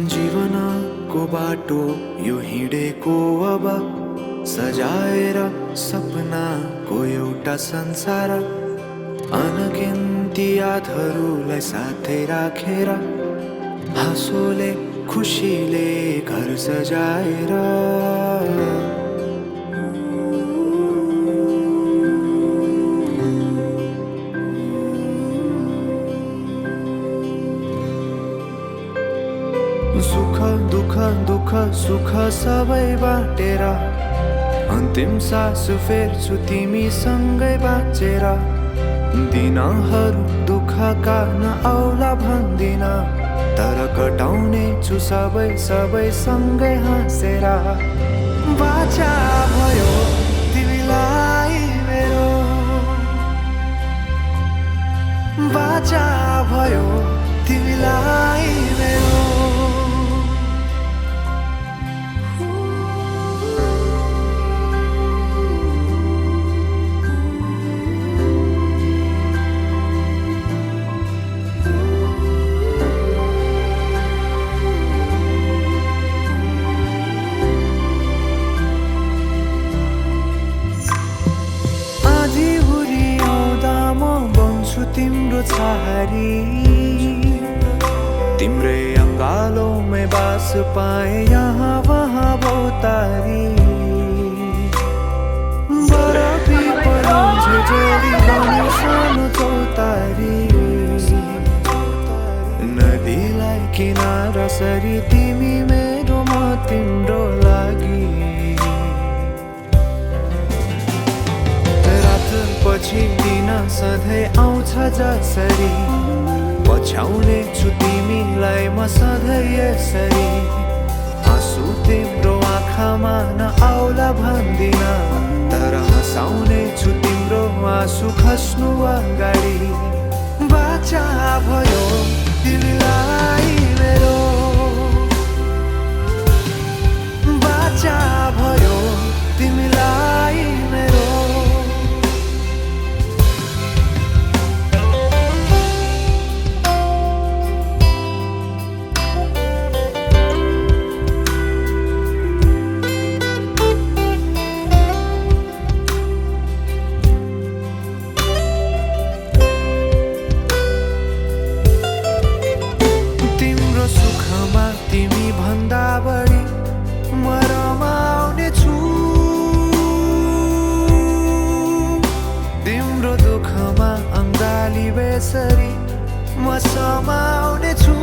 जीवनको बाटो यो हिँडेको अब सजाएर सपनाको एउटा संसार अनगिन्ती यादहरूलाई साथै राखेर हाँसोले खुसीले घर सजाएर सुख दुःख दुःख सुख सबै बाटेर अन्तिम सास फेर्छु तिमीसँगै बाँचेर दिनहरू दुःखका नआउला भन्दिन तर कटाउने छु सबै सबै सँगै हाँसेर बाचा भयो तिमीलाई मेरो बाचा भयो तिमीलाई मेरो तिम्रो छहारी तिम्रै अङ्गालोमै बास पाए यहाँ वहाँ बहुतारी बरफी पराउँछ जोडी बनी सानो चौतारी नदीलाई किनारा सरी तिमी मेरो म तिम्रो लागि पछि दिन सधैँ आउँछ जसरी पछ्याउने छु तिमीलाई म सधैँ यसरी आँसु तिम्रो आँखामा नआउला भन्दिन तर हँसाउने छु तिम्रो आँसु खस्नु अगाडि बाचा भयो तिमीलाई मेरो बाचा भयो तिमीलाई मेरो तिमी भन्दा बढी म रमाउने छु तिम्रो दुःखमा अङ्गाली बेसरी म समाउने छु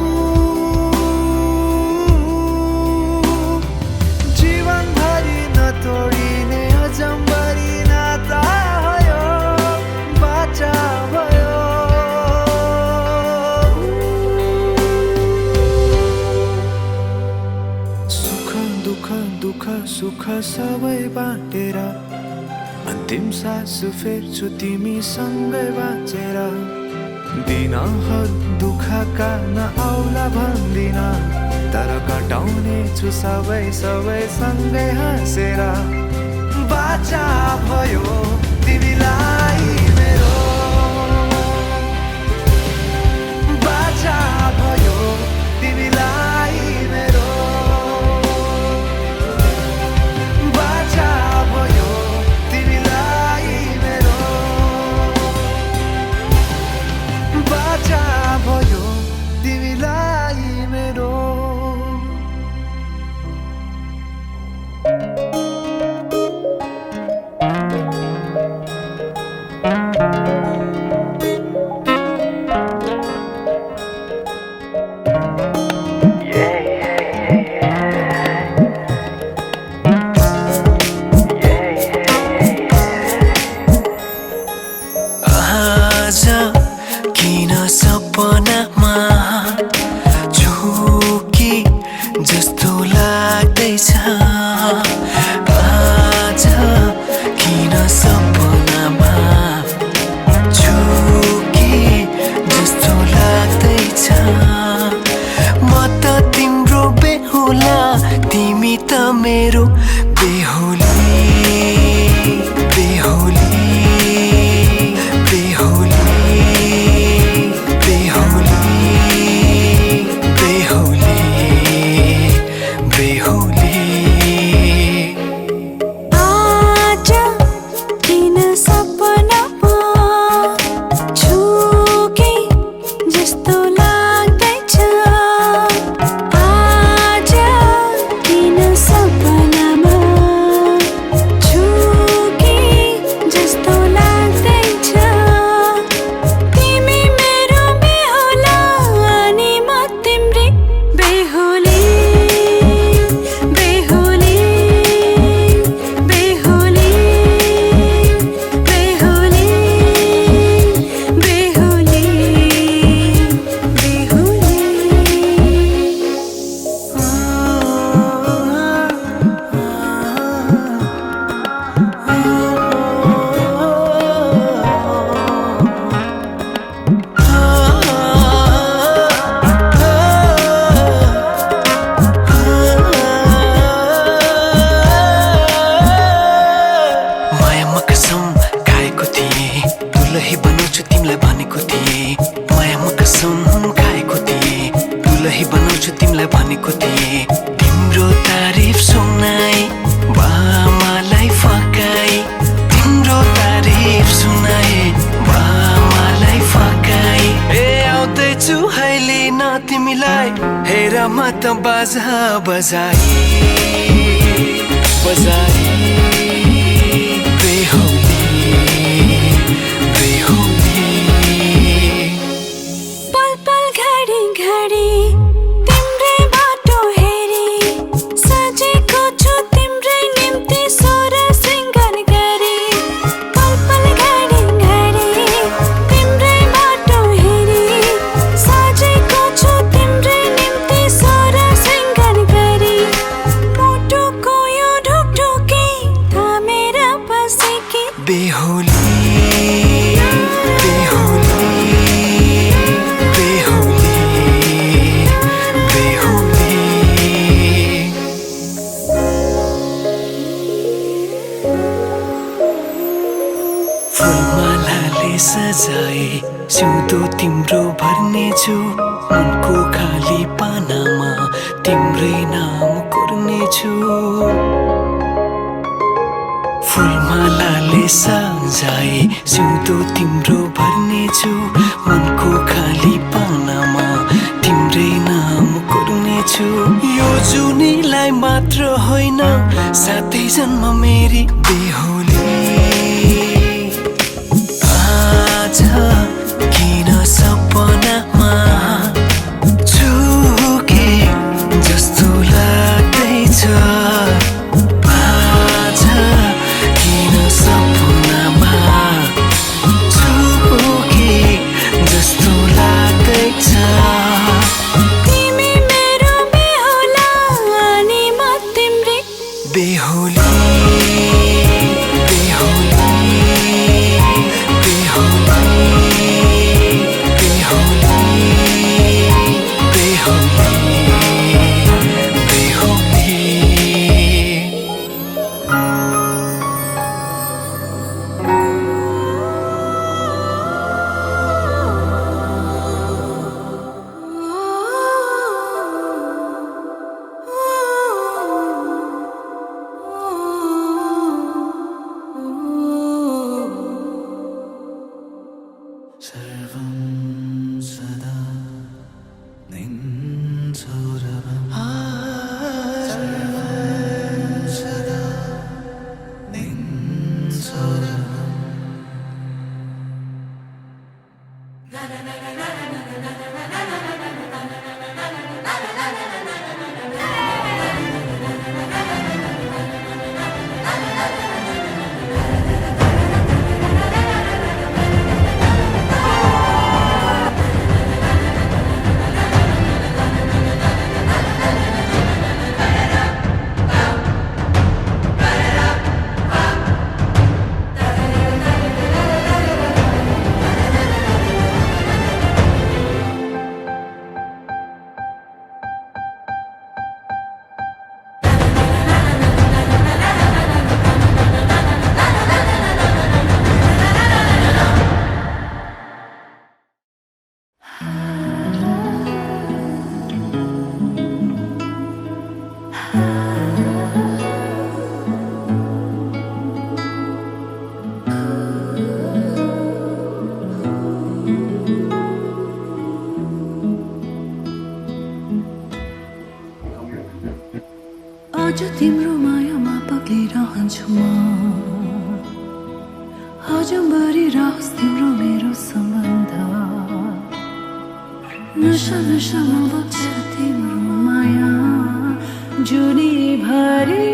जीवनभरि नतोडिने अजम्बरी नाता भयो बाचा भयो दुःख सुख सबै बाटेर अन्तिम सास फेर्छु तिमीसँगै बाँचेर दिनहरू दुःखका नआउला भन्दिन तर कटाउने छु सबै सबै सँगै हाँसेर बाचा भयो तिमीलाई मेरो बाचा भयो तिमीलाई मेरो किन सपनामा झुकी जस्तो लाग्दैछ आज किन सपनामा झुकी जस्तो लाग्दैछ म त तिम्रो बेहुला तिमी त मेरो बेहुली बेहुली बेहुली बेहुली बेहुली भनेको थिएँ तिम्रो तारिफ सुनाई बामालाई फकाई तिम्रो तारिफ सुनाई बामालाई फकाई ए आउँदैछु अहिले न तिमीलाई हेर म त बाजा बजाई बजाई बेहुली बेहुली पल पल घडी घडी तिम्रै बाटो हेरी सजेको छु तिम्रै निम्ति सोर सिंगार गरी पल पल घडी घडी तिम्रै बाटो हेरी सजेको छु तिम्रै निम्ति सोर सिंगार गरी मुटुको यो ढुकढुकी थामेर बसेकी बेहुली बेहुली बेहुली बेहुली फुलमालाले सजाए सिउँदो तिम्रो भर्नेछु मनको खाली पानामा तिम्रै नाम कोर्नेछु फुलमालाले सजाए सिउँदो तिम्रो भर्नेछु मनको खाली पानामा तिम्रै नाम कोर्नेछु यो जुनीलाई मात्र होइन साथै जन्म मेरी बेहुली आज किन सपनामा छुके जस्तो लाग्दैछ तिमी मेरो बेहुला अनि म तिम्रै बेहुली बेहुली बेहुली बेहुली बेहुली बेहुली सर्वं सदा निन्सोरवम् सर्वं सदा निन्सोरवम् आज तिम्रो मायामा पक्लिरहन्छु म आजभरि रहोस् तिम्रो मेरो सम्बन्ध नशा नशामा बग्छ तिम्रो माया जुनीभरि